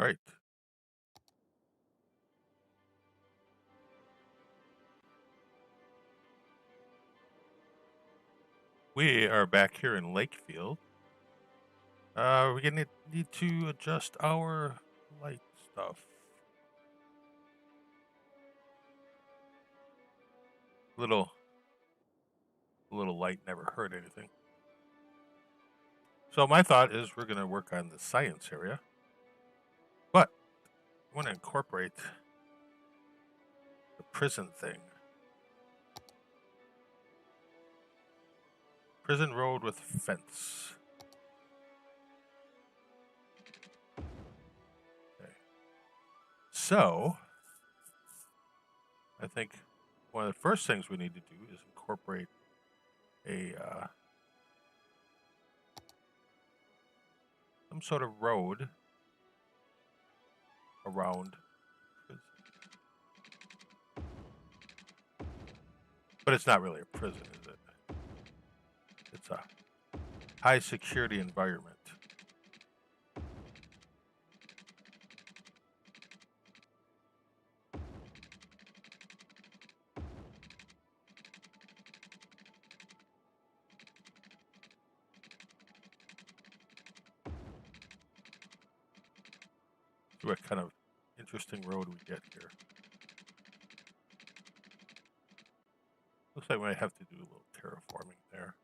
All right. We are back here in Lakefield. We're gonna need to adjust our light stuff. Little light never hurt anything. So my thought is we're gonna work on the science area, but I want to incorporate the prison thing. Prison road with fence. Okay. So I think one of the first things we need to do is incorporate a some sort of road around prison. But it's not really a prison, is it? It's a high security environment. See what kind of interesting road we get here. Looks like we might have to do a little terraforming there.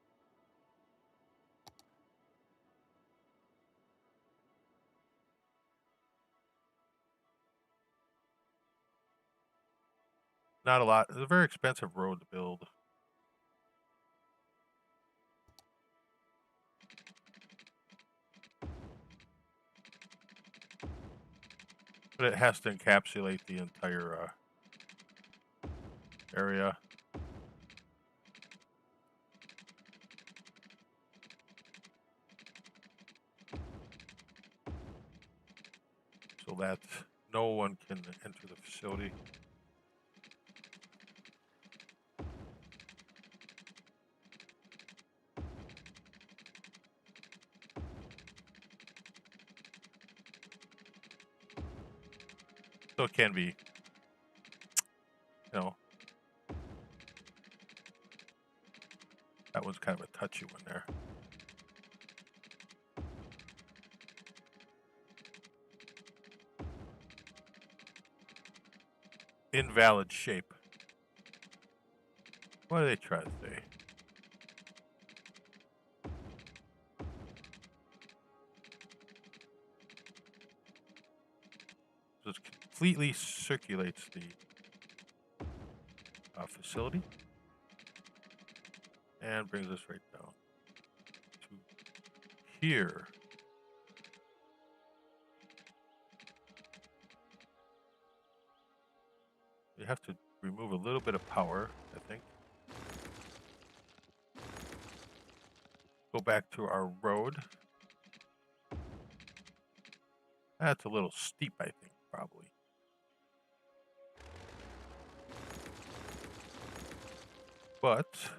Not a lot. It's a very expensive road to build. But it has to encapsulate the entire area. So that no one can enter the facility. So it can be, that one's kind of a touchy one there. Invalid shape. What are they trying to say? So it completely circulates the facility and brings us right down to here. We have to remove a little bit of power, I think. Go back to our road. That's a little steep, I think, probably. But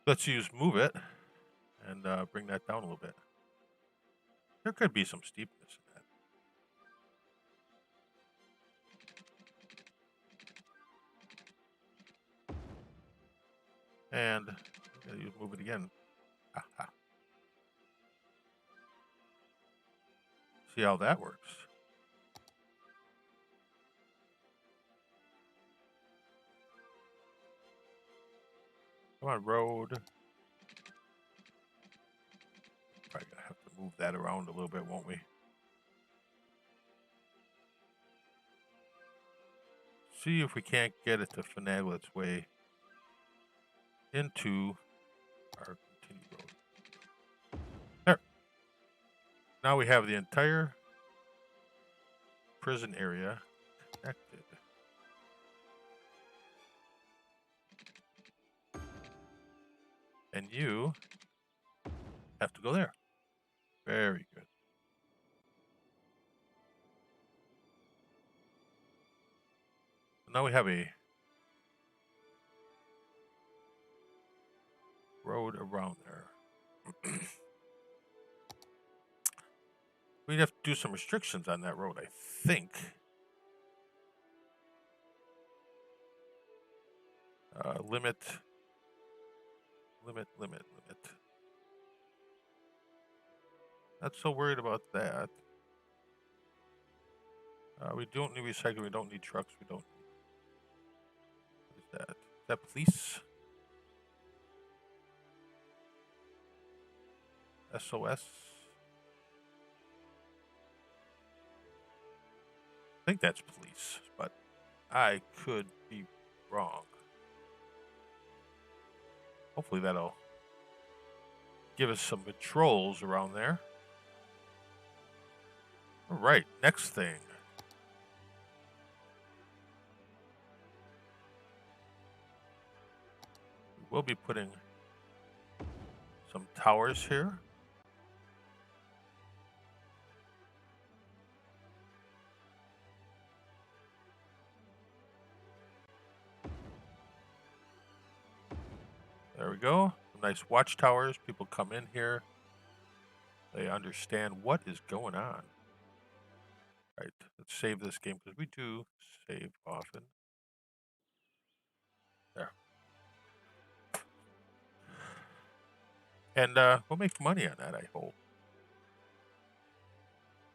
let's use move it and bring that down a little bit. There could be some steepness in that. And gotta use move it again. Aha. See how that works. Come on, road. Probably gonna have to move that around a little bit, won't we? See if we can't get it to finagle its way into our continued road. There. Now we have the entire prison area connected. And you have to go there. Very good. Now we have a road around there. We'd have to do some restrictions on that road, I think. Limit. Not so worried about that. We don't need recycling. We don't need trucks. We don't need... What is that? Is that police? SOS? I think that's police, but I could be wrong. Hopefully that'll give us some patrols around there. All right, next thing. We'll be putting some towers here. There we go. Some nice watchtowers. People come in here. They understand what is going on. All right, let's save this game because we do save often. There. And we'll make money on that, I hope.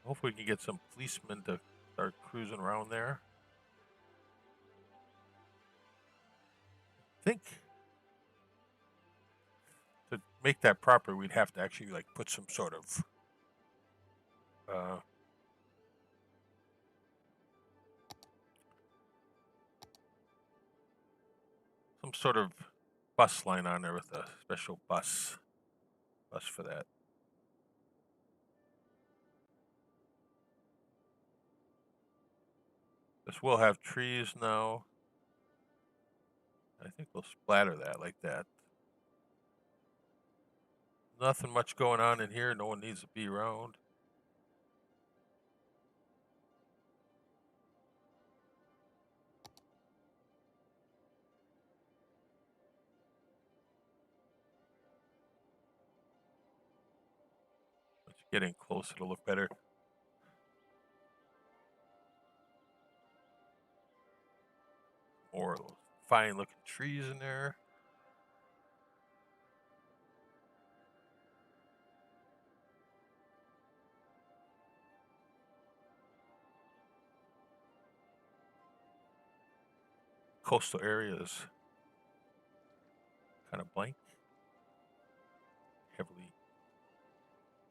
Hopefully we can get some policemen to start cruising around there. I think to make that proper, we'd have to actually like put some sort of bus line on there with a special bus for that. This will have trees now. I think we'll splatter that like that. Nothing much going on in here. No one needs to be around. It's getting closer to look better. More fine looking trees in there. Coastal areas kind of blank.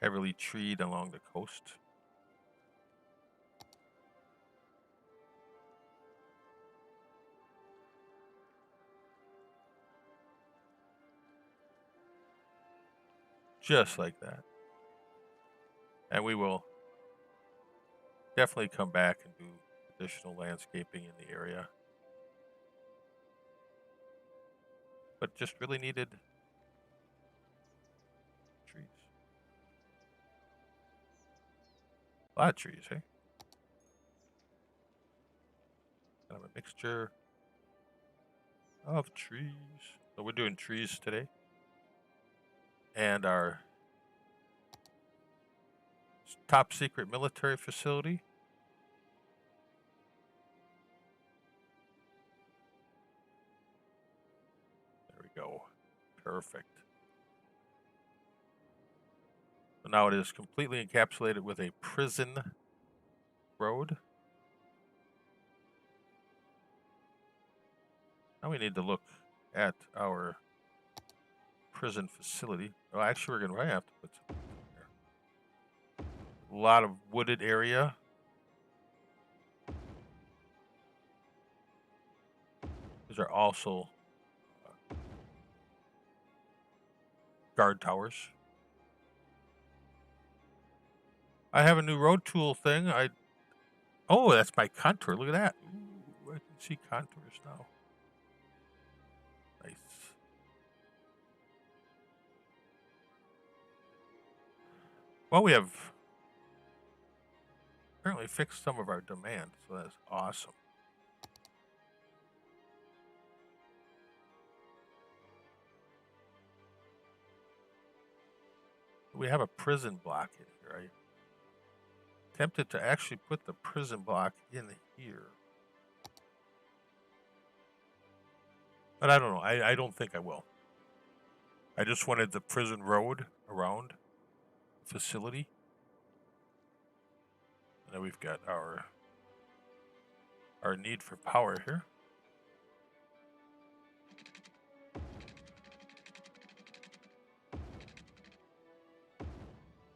Heavily treed along the coast. Just like that. And we will definitely come back and do additional landscaping in the area. But just really needed trees. A lot of trees, eh? Kind of a mixture of trees. So we're doing trees today. And our top secret military facility. There we go. Perfect. So now it is completely encapsulated with a prison road. Now we need to look at our prison facility. Oh, actually, we're going to have to put some there. A lot of wooded area. These are also guard towers. I have a new road tool thing. Oh, that's my contour. Look at that. Ooh, I can see contours now. Nice. Well, we have apparently fixed some of our demand, so that's awesome. we have a prison block in here. I tempted to actually put the prison block in here. But I don't know. I don't think I will. I just wanted the prison road around the facility. And then we've got our need for power here.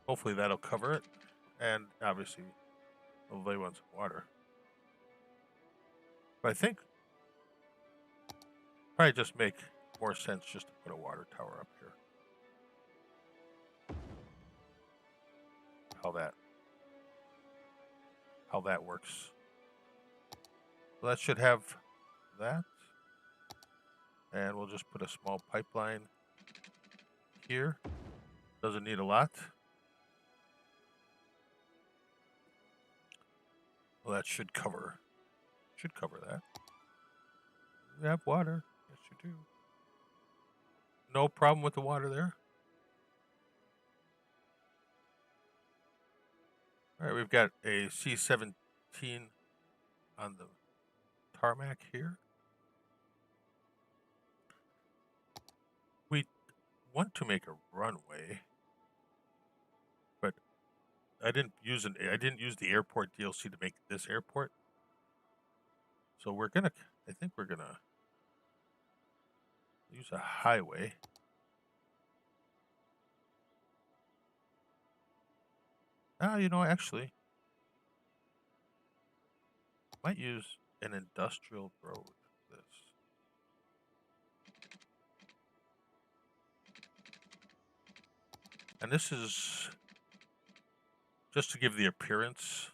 Hopefully that'll cover it. And obviously, well, they want some water. But I think probably just make more sense just to put a water tower up here. How that works. So that should have that. And we'll just put a small pipeline here. Doesn't need a lot. Well, that should cover that. We have water. Yes, you do. No problem with the water there. All right, we've got a C-17 on the tarmac here. We want to make a runway, but I didn't use the airport DLC to make this airport. So I think we're gonna use a highway. Actually, might use an industrial road for this. And this is just to give the appearance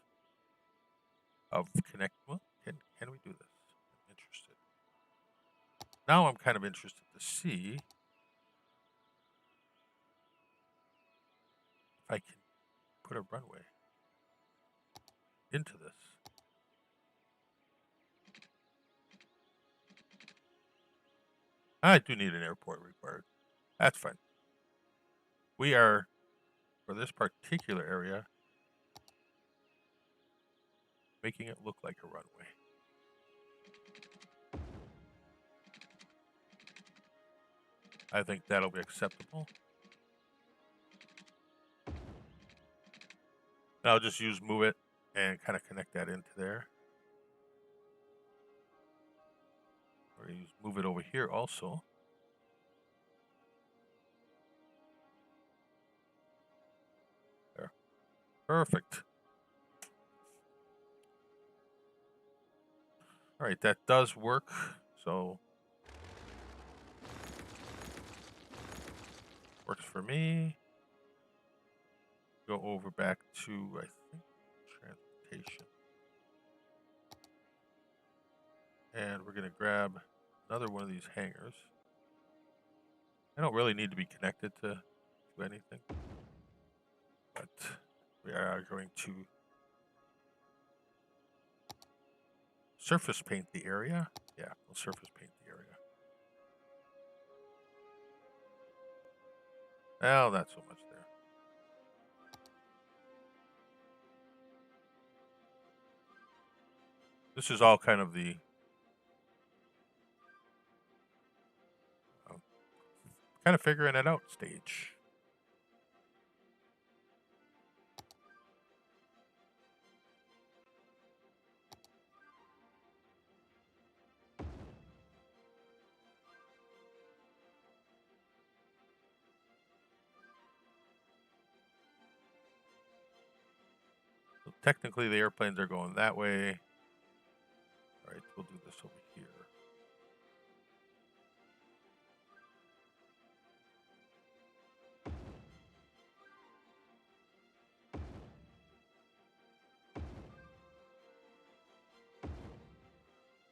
of connect. Well, can we do this? I'm interested. Now I'm kind of interested to see if I can put a runway into this. I do need an airport required. That's fine. We are, for this particular area, making it look like a runway. I think that'll be acceptable. I'll just use move it and kind of connect that into there. Or use move it over here also. There. Perfect. All right, that does work. So works for me. Go over back to, I think, transportation. And we're going to grab another one of these hangars. I don't really need to be connected to anything. But we are going to surface paint the area. Yeah, we'll surface paint the area. Well, not so much there. This is all kind of the kind of figuring it out stage. So technically the airplanes are going that way. All right, we'll do this over here.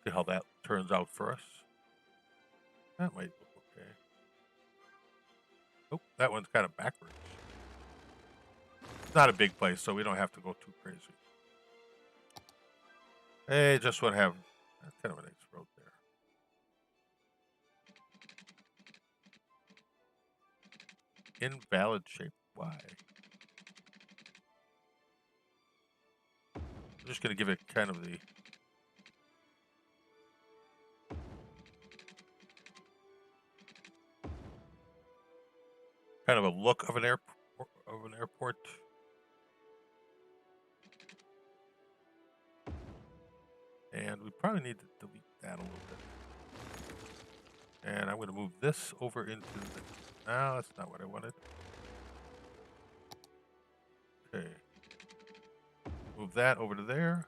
See how that turns out for us. That might look okay. Oh, that one's kind of backwards. It's not a big place, so we don't have to go too crazy. Hey, just want to have that's kind of a nice road there. Invalid shape. Why? I'm just going to give it kind of the a look of an airport. And we probably need to delete that a little bit. And I'm going to move this over into the... No, that's not what I wanted. Okay. Move that over to there.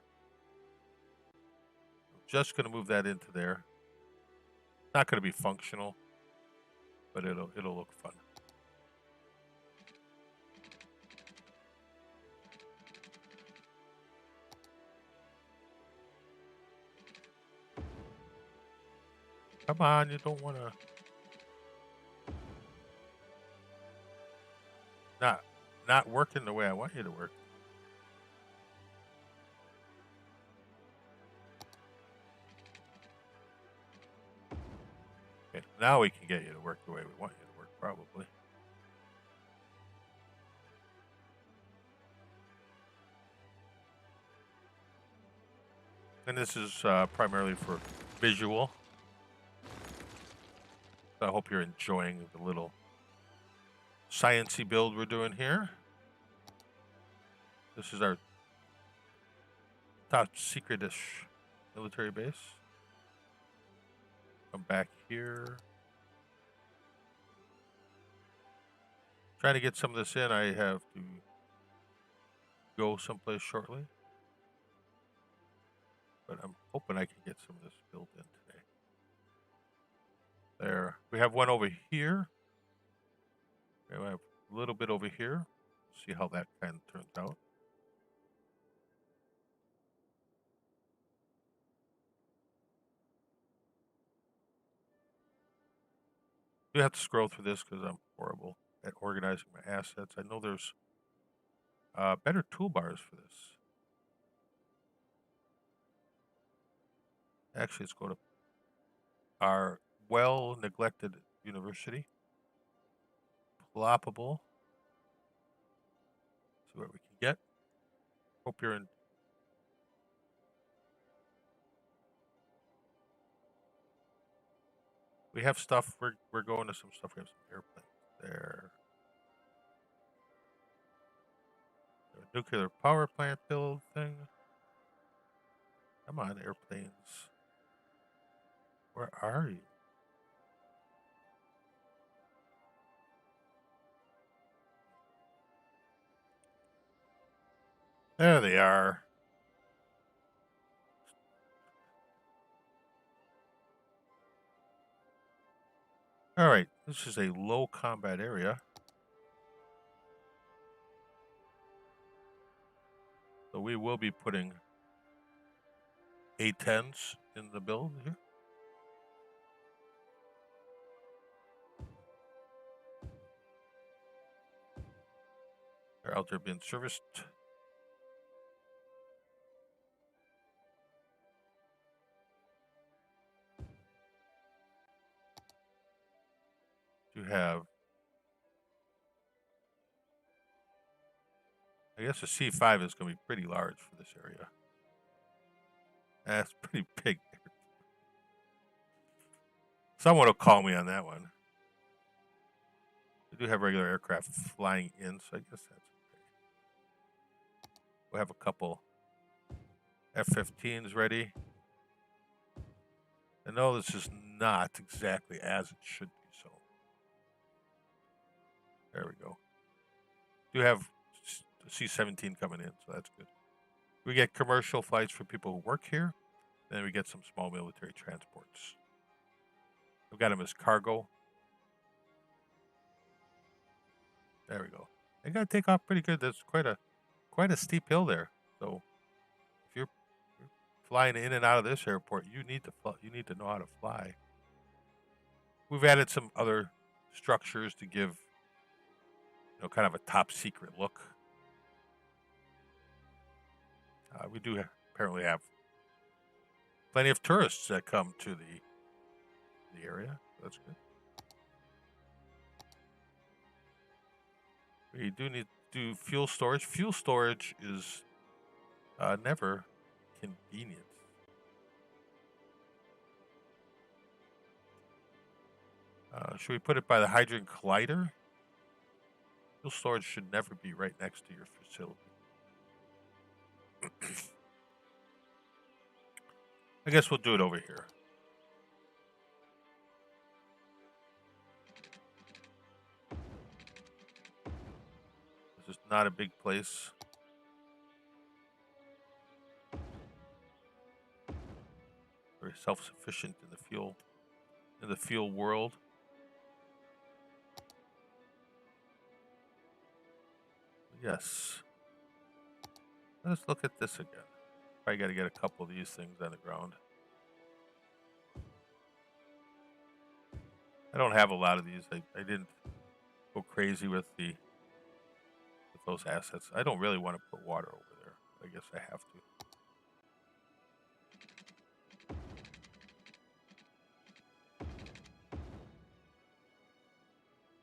I'm just going to move that into there. Not going to be functional, but it'll look fun. Come on, you don't want to... Not working the way I want you to work. Okay, now we can get you to work the way we want you to work, probably. And this is primarily for visual. So I hope you're enjoying the little sciencey build we're doing here. This is our top secret-ish military base. Come back here. Trying to get some of this in, I have to go someplace shortly. But I'm hoping I can get some of this built in today. There. We have one over here. We have a little bit over here. See how that kind of turns out. You have to scroll through this because I'm horrible at organizing my assets. I know there's better toolbars for this. Actually, let's go to our well-neglected university. Ploppable. See what we can get. Hope you're in. We have stuff. We're going to some stuff. We have some airplanes there. A nuclear power plant build thing. Come on, airplanes. Where are you? There they are. All right, this is a low combat area. So we will be putting A-10s in the build here. They're out there being serviced. You have, I guess a C5 is going to be pretty large for this area. That's pretty big. Someone will call me on that one. We do have regular aircraft flying in, so I guess that's okay. We'll have a couple F-15s ready. I know this is not exactly as it should be, so there we go. Do have C-17 coming in, so that's good. We get commercial flights for people who work here. Then we get some small military transports. We've got them as cargo. There we go. They got to take off pretty good. That's quite a steep hill there. So if you're flying in and out of this airport, you need to know how to fly. We've added some other structures to give, kind of a top secret look. We do apparently have plenty of tourists that come to the area. That's good. We do need to do fuel storage. Fuel storage is never convenient. Should we put it by the hydrogen collider? Fuel storage should never be right next to your facility. I guess we'll do it over here. This is not a big place. Very self-sufficient in the fuel world. Yes. Let's look at this again. Probably got to get a couple of these things on the ground. I don't have a lot of these. I didn't go crazy with those assets. I don't really want to put water over there. I guess I have to.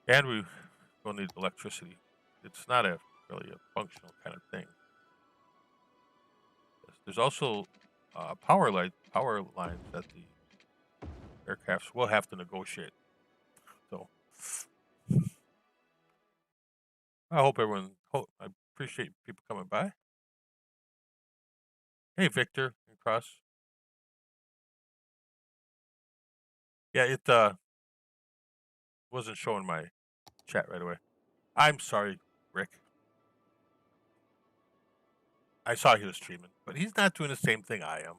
And we will need electricity. It's not really a functional kind of thing. There's also power lines that the aircrafts will have to negotiate. So I hope I appreciate people coming by. Hey, Victor and Cross. Yeah, it wasn't showing my chat right away. I'm sorry, Rick. I saw he was streaming, but he's not doing the same thing I am.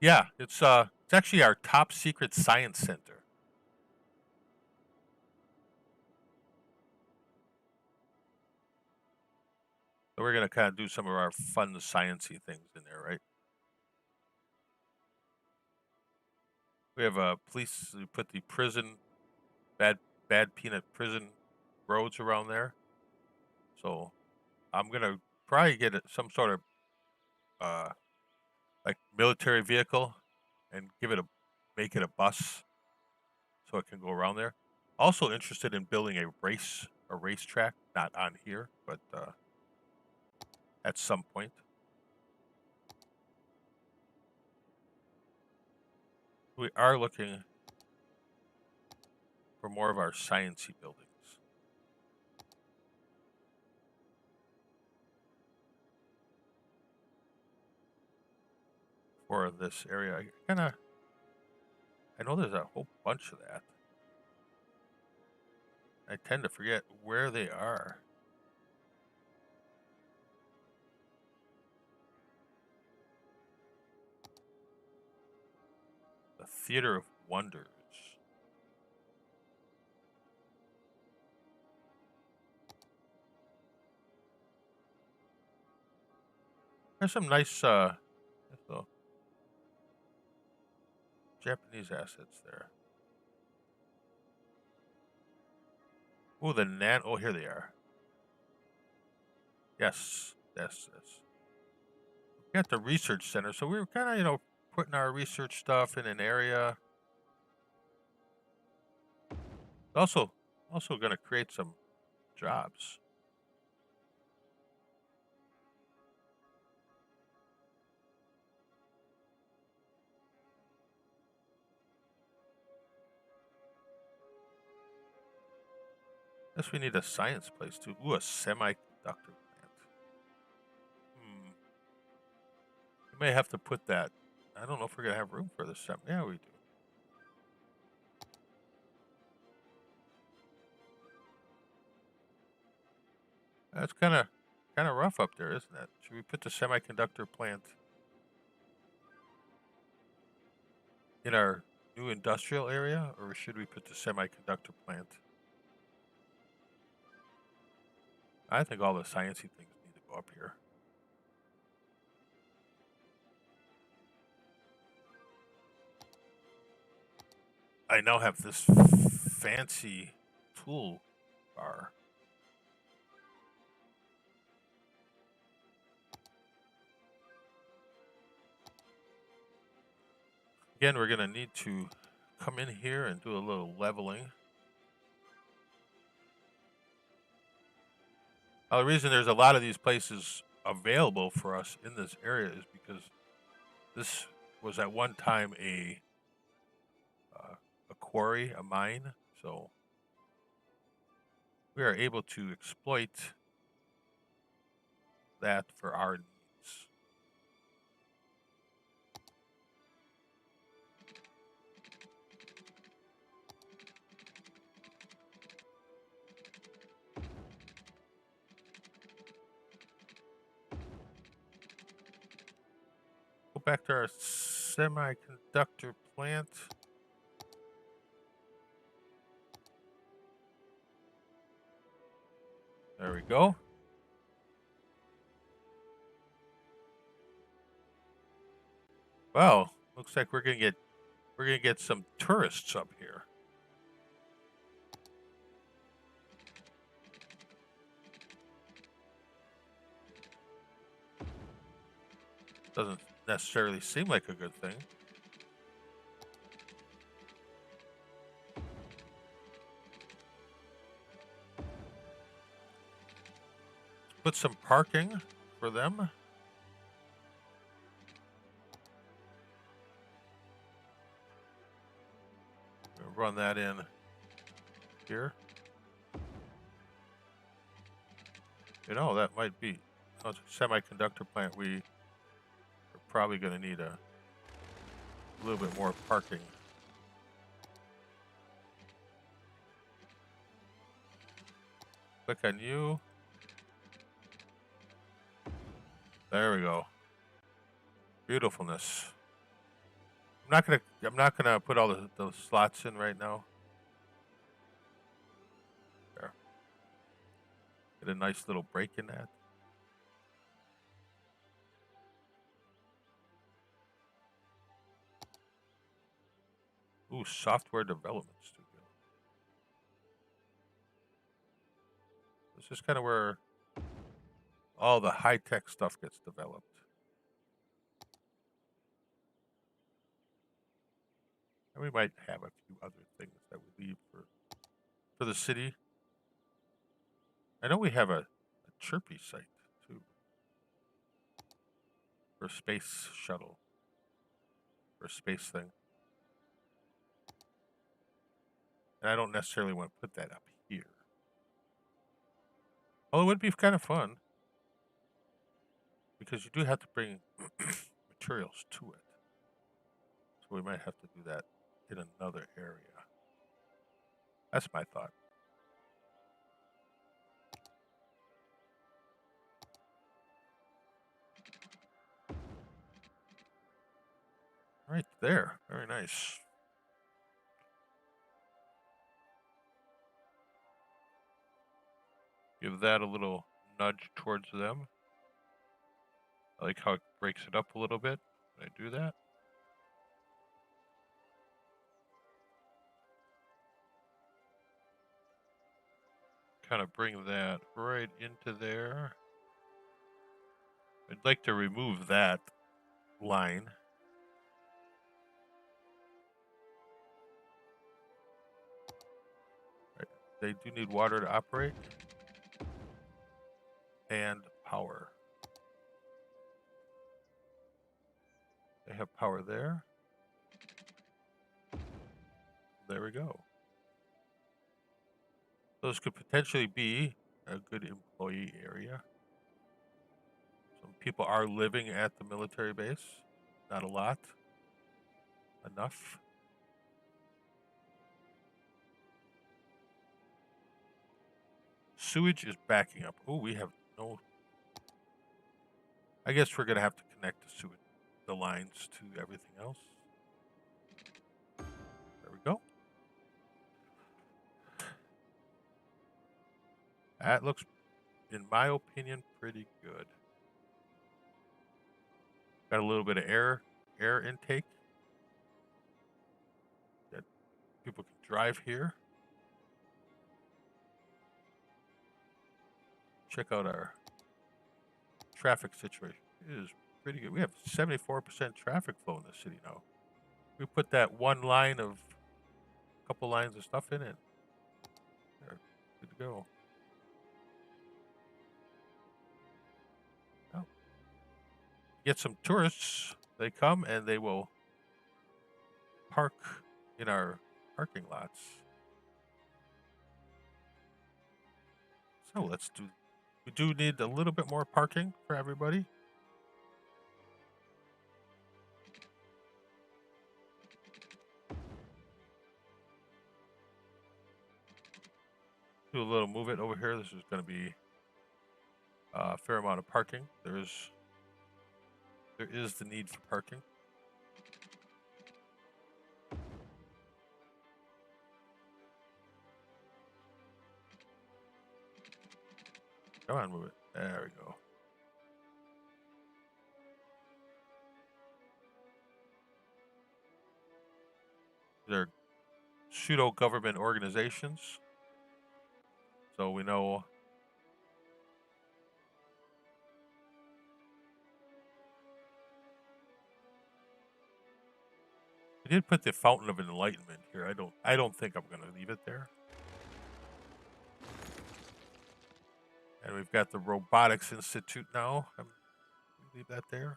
Yeah, it's actually our top secret science center. So we're gonna kind of do some of our fun sciencey things in there, right? We have a police. We put the prison, bad peanut prison roads around there. So I'm gonna probably get some sort of like military vehicle and make it a bus so it can go around there. Also interested in building a racetrack, not on here, but at some point. We are looking for more of our sciencey buildings. For this area, I know there's a whole bunch of that. I tend to forget where they are. The Theater of Wonders. There's some nice Japanese assets there. Oh, oh, here they are. Yes. We got the research center, so we were kind of, putting our research stuff in an area. Also going to create some jobs. Guess we need a science place too. Ooh, a semiconductor plant. We may have to put that. I don't know if we're gonna have room for the Yeah, we do. That's kind of rough up there, isn't it? Should we put the semiconductor plant in our new industrial area, or should we put the semiconductor plant? I think all the sciencey things need to go up here. I now have this fancy tool bar. Again, we're going to need to come in here and do a little leveling. The reason there's a lot of these places available for us in this area is because this was at one time a quarry, a mine, so we are able to exploit that for our needs. Go back to our semiconductor plant. There we go. Well, looks like we're gonna get some tourists up here. Doesn't necessarily seem like a good thing. Put some parking for them. Run that in here. You know, that might be a semiconductor plant. We are probably going to need a little bit more parking. Click on you. There we go. Beautifulness. I'm not gonna put all those slots in right now. There. Get a nice little break in that. Ooh, software development studio. This is kind of where all the high-tech stuff gets developed. And we might have a few other things that we leave for the city. I know we have a Chirpy site too for space shuttle, for a space thing. And I don't necessarily want to put that up here. Although it would be kind of fun because you do have to bring materials to it. So we might have to do that in another area. That's my thought. Right there. Very nice. Give that a little nudge towards them. I like how it breaks it up a little bit when I do that. Kind of bring that right into there. I'd like to remove that line. Right. They do need water to operate. And power. They have power there. There we go. Those could potentially be a good employee area. Some people are living at the military base. Not a lot. Enough. Sewage is backing up. Oh, we have no... I guess we're going to have to connect the lines to everything else. There we go. That looks, in my opinion, pretty good. Got a little bit of air intake. That people can drive here. Check out our traffic situation. It is pretty good. We have 74% traffic flow in the city now. We put that one line of, couple lines of stuff in it. There, good to go. Oh. Get some tourists. They come and they will park in our parking lots. So let's do. We do need a little bit more parking for everybody. Do a little move it over here. This is going to be a fair amount of parking. There is the need for parking. Come on, move it. There we go. They're pseudo government organizations. So we know we did put the Fountain of Enlightenment here. I don't think I'm gonna leave it there. And we've got the Robotics Institute now. Leave that there.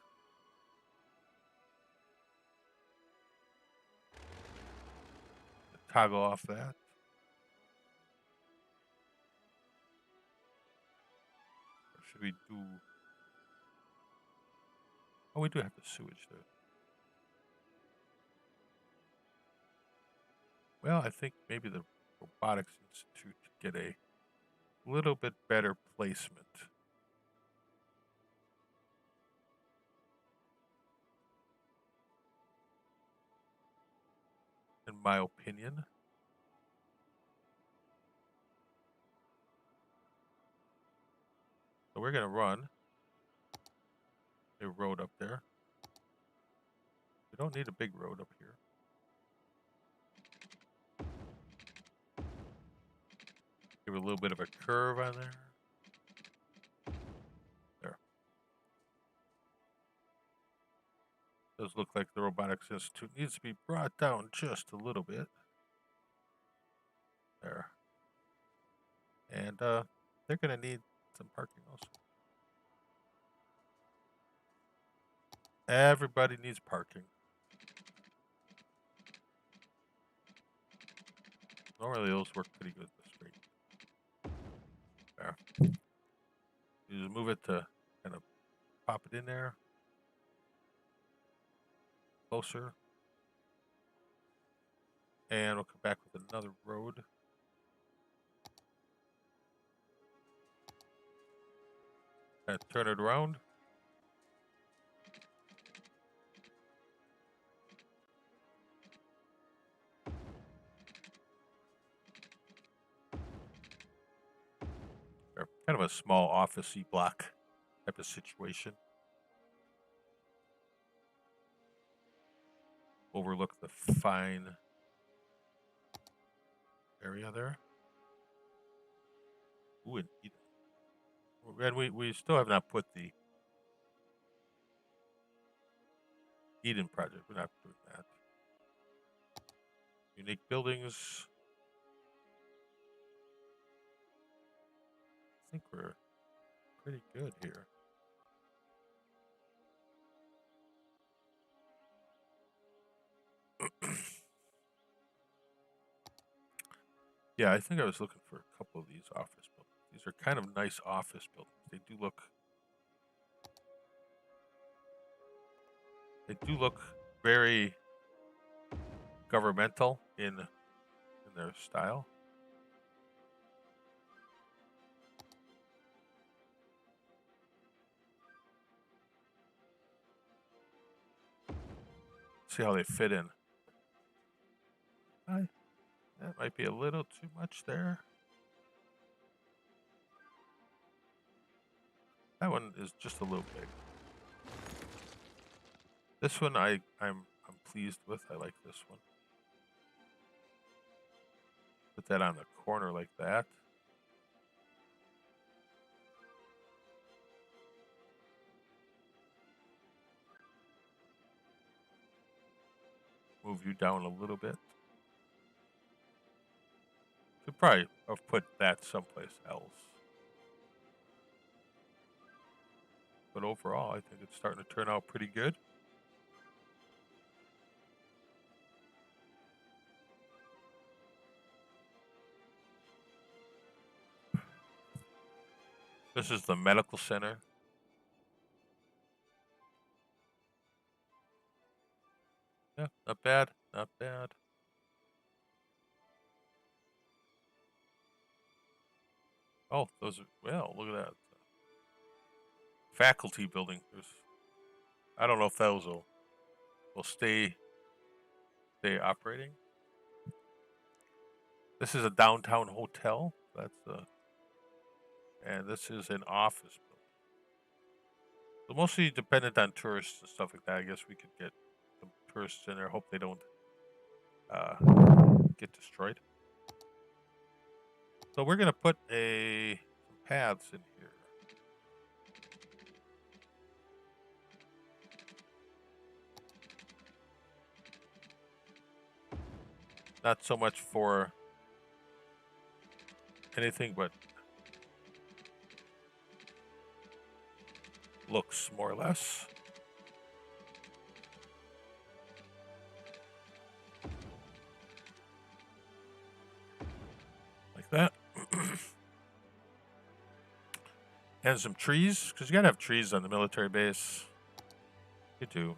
Toggle off that. Or should we do? Oh, we do have the sewage there. Well, I think maybe the Robotics Institute could get a little bit better placement. In my opinion. So we're going to run a road up there. We don't need a big road up here. Give it a little bit of a curve on there. There. Does look like the Robotics Institute needs to be brought down just a little bit. There. And they're going to need some parking also. Everybody needs parking. Normally those work pretty good this street. There. You just move it to kind of pop it in there. Closer. And we'll come back with another road. Kind of turn it around. Or kind of a small office-y block type of situation. Overlook the fine area there. Ooh, and we still have not put the Eden project. We're not doing that. Unique buildings. I think we're pretty good here. Yeah, I think I was looking for a couple of these office buildings. These are kind of nice office buildings. They do look very governmental in their style. See how they fit in. That might be a little too much there. That one is just a little big. This one I'm pleased with. I like this one. Put that on the corner like that. move you down a little bit. Should probably have put that someplace else. But overall, I think it's starting to turn out pretty good. This is the medical center. Yeah, not bad, not bad. Oh, those are, well, look at that. Faculty building. I don't know if those will stay operating. This is a downtown hotel. That's and this is an office building. So mostly dependent on tourists and stuff like that. I guess we could get some tourists in there. Hope they don't get destroyed. So we're gonna put some paths in here. Not so much for anything, but looks more or less. Like that. And some trees, because you gotta have trees on the military base. You do.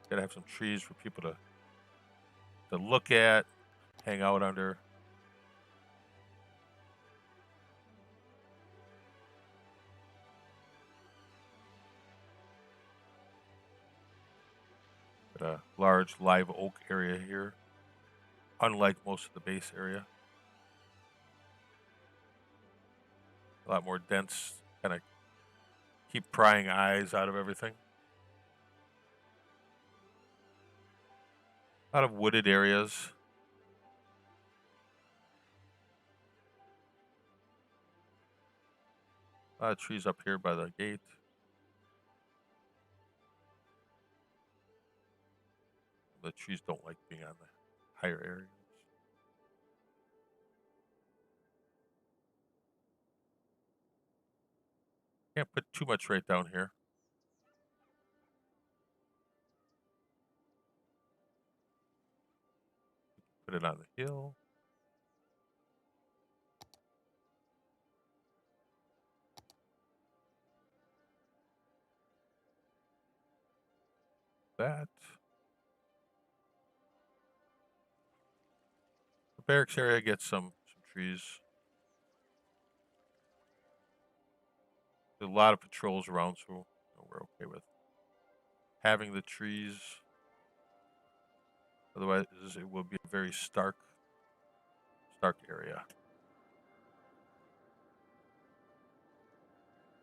Gotta have some trees for people to look at, hang out under. Got a large live oak area here, unlike most of the base area. A lot more dense, kind of keep prying eyes out of everything. A lot of wooded areas. A lot of trees up here by the gate. The trees don't like being on the higher areas. Can't put too much right down here. Put it on the hill. That. The barracks area gets some trees. There's a lot of patrols around, so we're okay with having the trees. Otherwise, it will be a very stark area.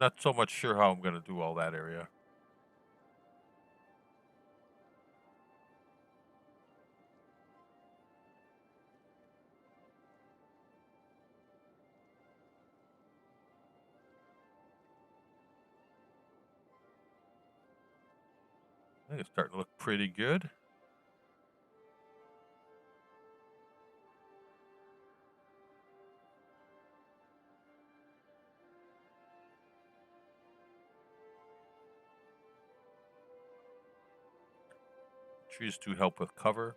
Not so much sure how I'm going to do all that area. I think it's starting to look pretty good. Trees do help with cover.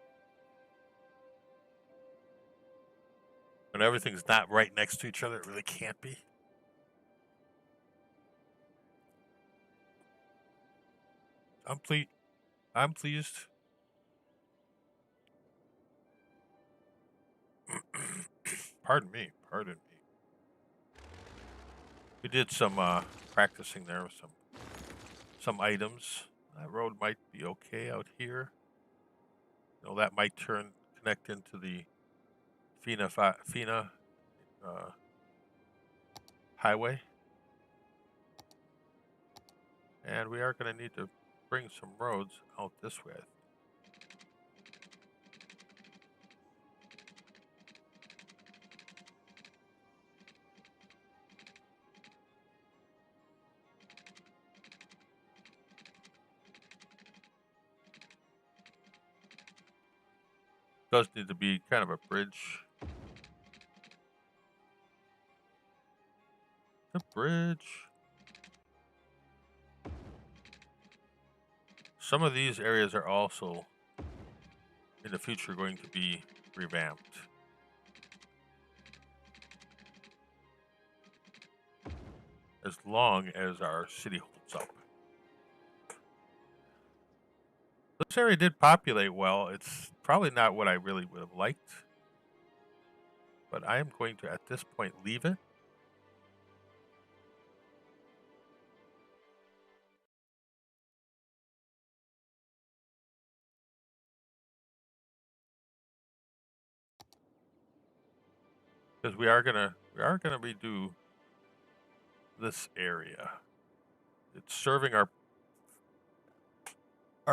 When everything's not right next to each other, it really can't be. I'm pleased. Pardon me. We did some practicing there with some items. That road might be okay out here. You know, that might connect into the FINA highway. And we are going to need to bring some roads out this way, I think. Does need to be kind of a bridge. The bridge. Some of these areas are also in the future going to be revamped. As long as our city holds up. This area did populate well. It's probably not what I really would have liked. But I am going to, at this point, leave it. Because we are gonna redo this area. It's serving our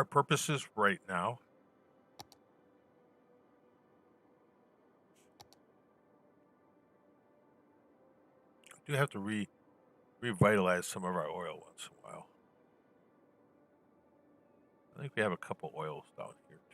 purposes right now. We do have to revitalize some of our oil once in a while. I think we have a couple oils down here too.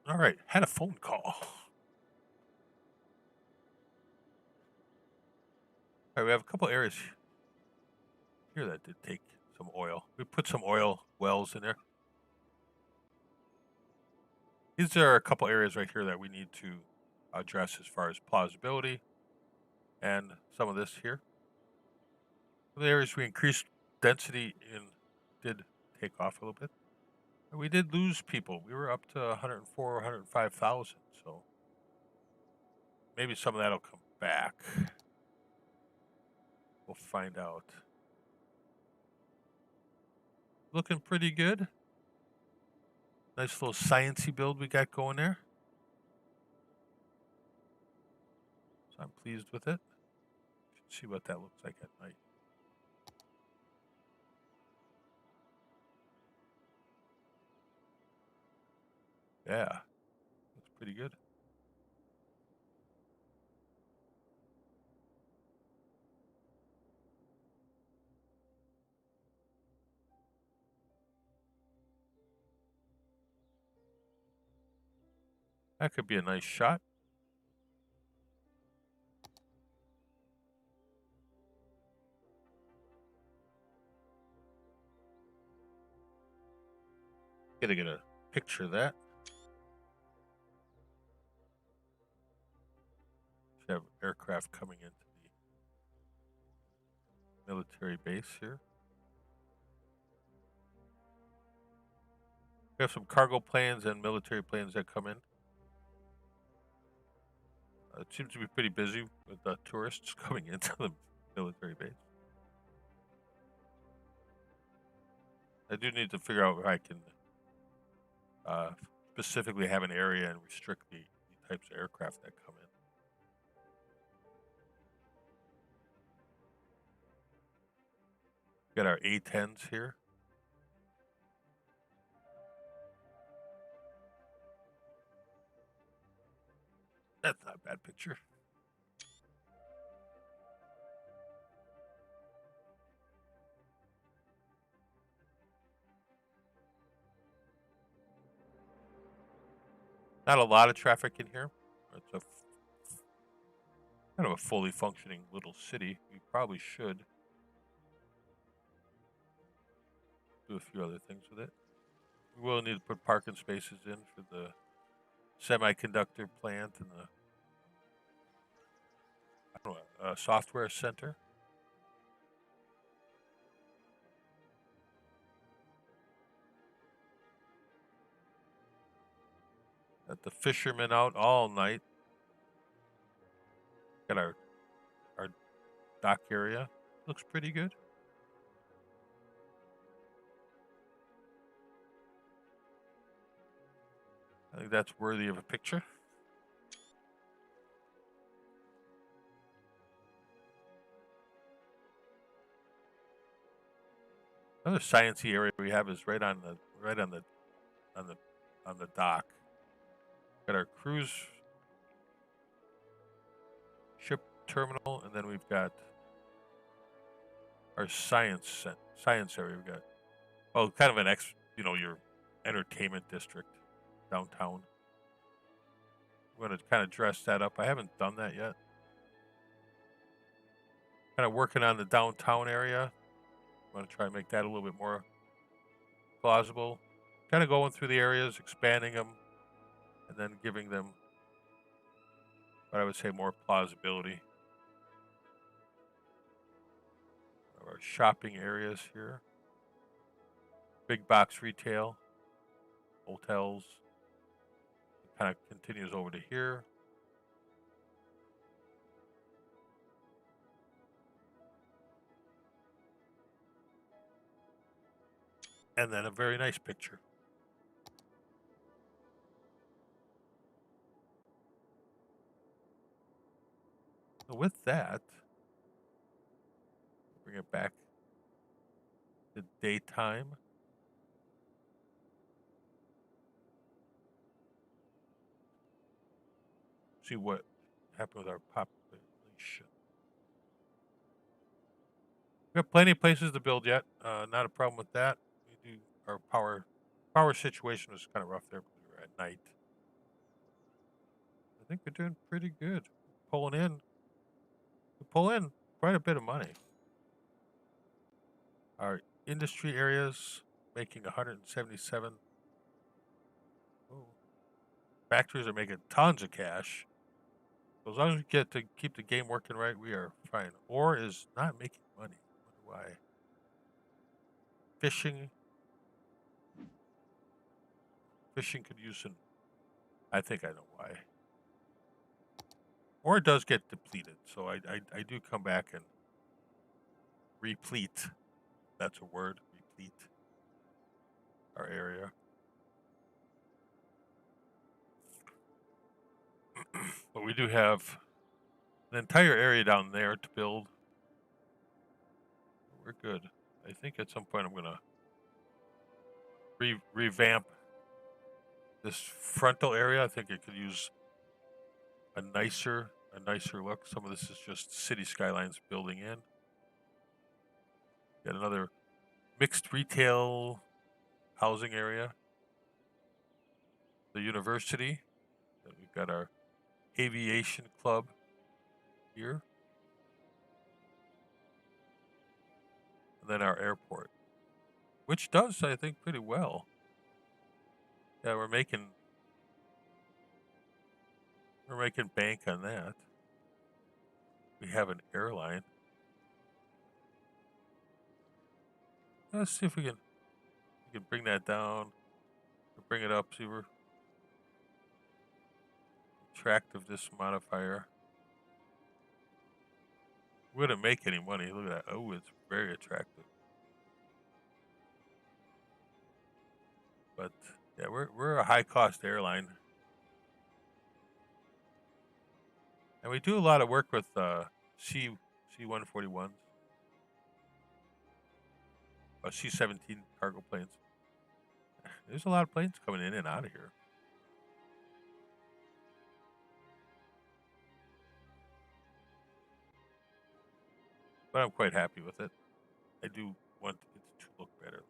All right, had a phone call. All right, we have a couple areas here that did take some oil. We put some oil wells in there. These are a couple areas right here that we need to address as far as plausibility and some of this here. The areas we increased density in did take off a little bit. And we did lose people. We were up to 104, 105,000. So maybe some of that will come back. We'll find out. Looking pretty good. Nice little sciencey build we got going there. So I'm pleased with it. Should see what that looks like at night. Yeah, looks pretty good. That could be a nice shot. Gotta get a picture of that. Should have aircraft coming into the military base here. We have some cargo planes and military planes that come in. It seems to be pretty busy with tourists coming into the military base. I do need to figure out where I can specifically have an area and restrict the types of aircraft that come in. We got our A-10s here. That's not a bad picture. Not a lot of traffic in here. It's a kind of a fully functioning little city. We probably should do a few other things with it. We will need to put parking spaces in for the semiconductor plant and the software center. Got the fishermen out all night. Got our dock area. Looks pretty good. I think that's worthy of a picture. Another sciencey area we have is right on the dock. Got our cruise ship terminal, and then we've got our science area. We've got kind of an your entertainment district downtown. I'm going to kind of dress that up. I haven't done that yet. Kind of working on the downtown area. I'm going to try and make that a little bit more plausible. Kind of going through the areas, expanding them, and then giving them what I would say more plausibility. Our shopping areas here. Big box retail, hotels. It kind of continues over to here. And then a very nice picture. So with that, bring it back to daytime. See what happened with our population. We have plenty of places to build yet. Not a problem with that. We do our power situation was kind of rough there because we were at night. I think we're doing pretty good. We pull in quite a bit of money. Our industry areas making 177. Oh. Factories are making tons of cash. So as long as we get to keep the game working right, we are fine. Ore is not making money. I wonder why. Fishing could use some. I think I know why. Ore does get depleted, so I do come back and replete. That's a word. Replete our area. But we do have an entire area down there to build. We're good. I think at some point I'm gonna revamp this frontal area. I think it could use a nicer look. Some of this is just city skylines building in. Got another mixed retail housing area. The university. And we've got our aviation club here. And then our airport, which does, I think, pretty well. Yeah, we're making bank on that. We have an airline. Let's see if we can bring that down, or bring it up. See, we're attractive this modifier. We wouldn't make any money. Look at that. Oh, it's very attractive. But yeah, we're a high cost airline. And we do a lot of work with C-141s. C-17 cargo planes. There's a lot of planes coming in and out of here. But I'm quite happy with it. I do want it to look better,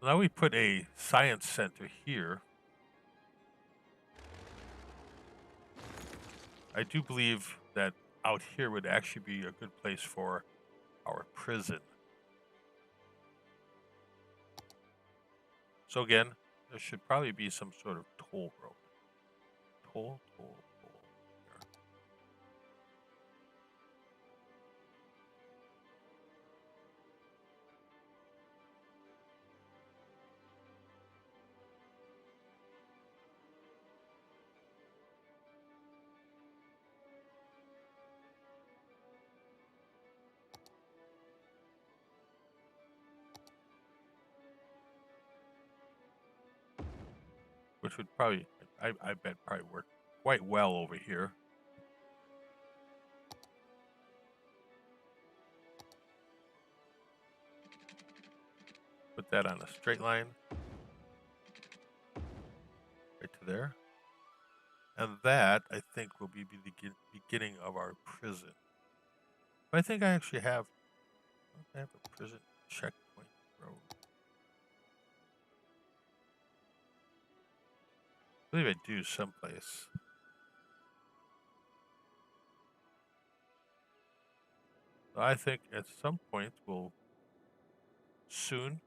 though. Now we put a science center here. I do believe that out here would actually be a good place for our prison. So again, there should probably be some sort of toll road. Toll. which would probably, I bet, probably work quite well over here. Put that on a straight line, right to there. And that, I think, will be the beginning of our prison. But I think I actually have, I have a prison checkpoint road. I believe I do someplace. So I think at some point soon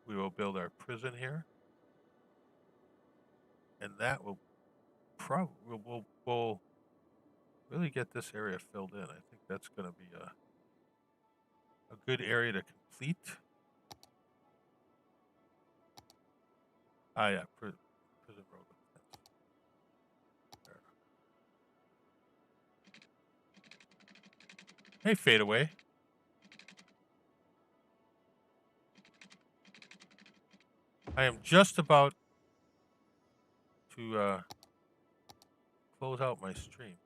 we will build our prison here. And that will probably, we'll really get this area filled in. I think that's going to be a good area to complete. Ah, yeah, prison road. There. Hey, fade away. I am just about to close out my stream.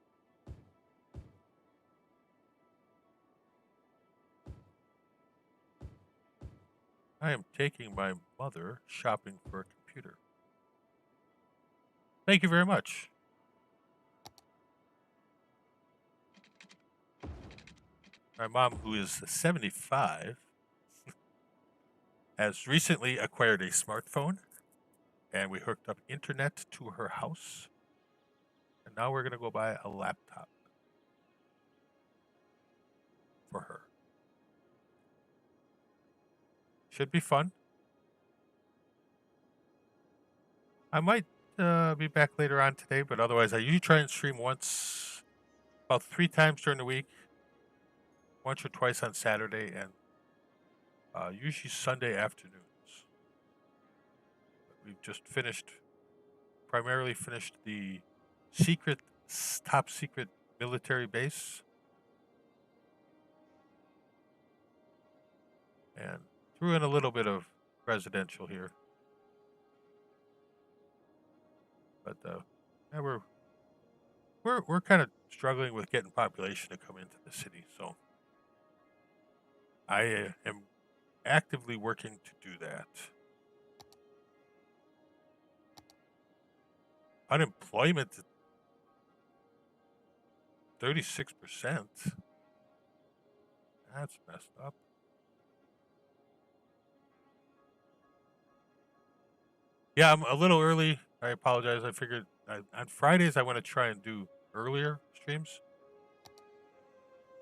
I am taking my mother shopping for a computer. Thank you very much. My mom, who is 75, has recently acquired a smartphone, and we hooked up internet to her house. And now we're going to go buy a laptop for her. Should be fun. I might be back later on today, but otherwise I usually try and stream about 3 times during the week, once or twice on Saturday, and usually Sunday afternoons. We've just primarily finished the top secret military base, and threw in a little bit of residential here. But yeah, we're kind of struggling with getting population to come into the city, so I am actively working to do that. Unemployment at 36%. That's messed up. Yeah, I'm a little early. I apologize. I figured on Fridays I want to try and do earlier streams.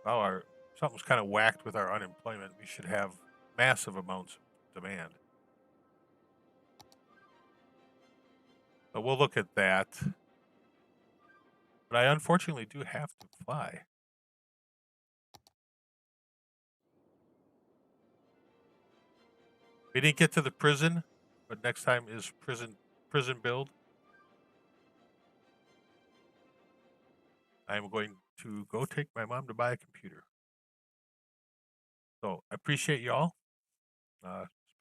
Well, something's kind of whacked with our unemployment. We should have massive amounts of demand. But we'll look at that. But I unfortunately do have to fly. We didn't get to the prison, but next time is prison build. I am going to go take my mom to buy a computer. So I appreciate y'all.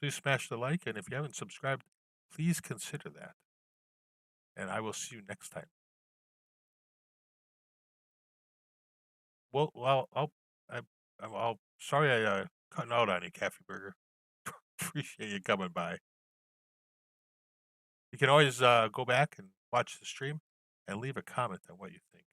Please smash the like, and if you haven't subscribed, please consider that. And I will see you next time. Well, I'll sorry I cutting out on you, Cafe Burger. Appreciate you coming by. You can always go back and watch the stream and leave a comment on what you think.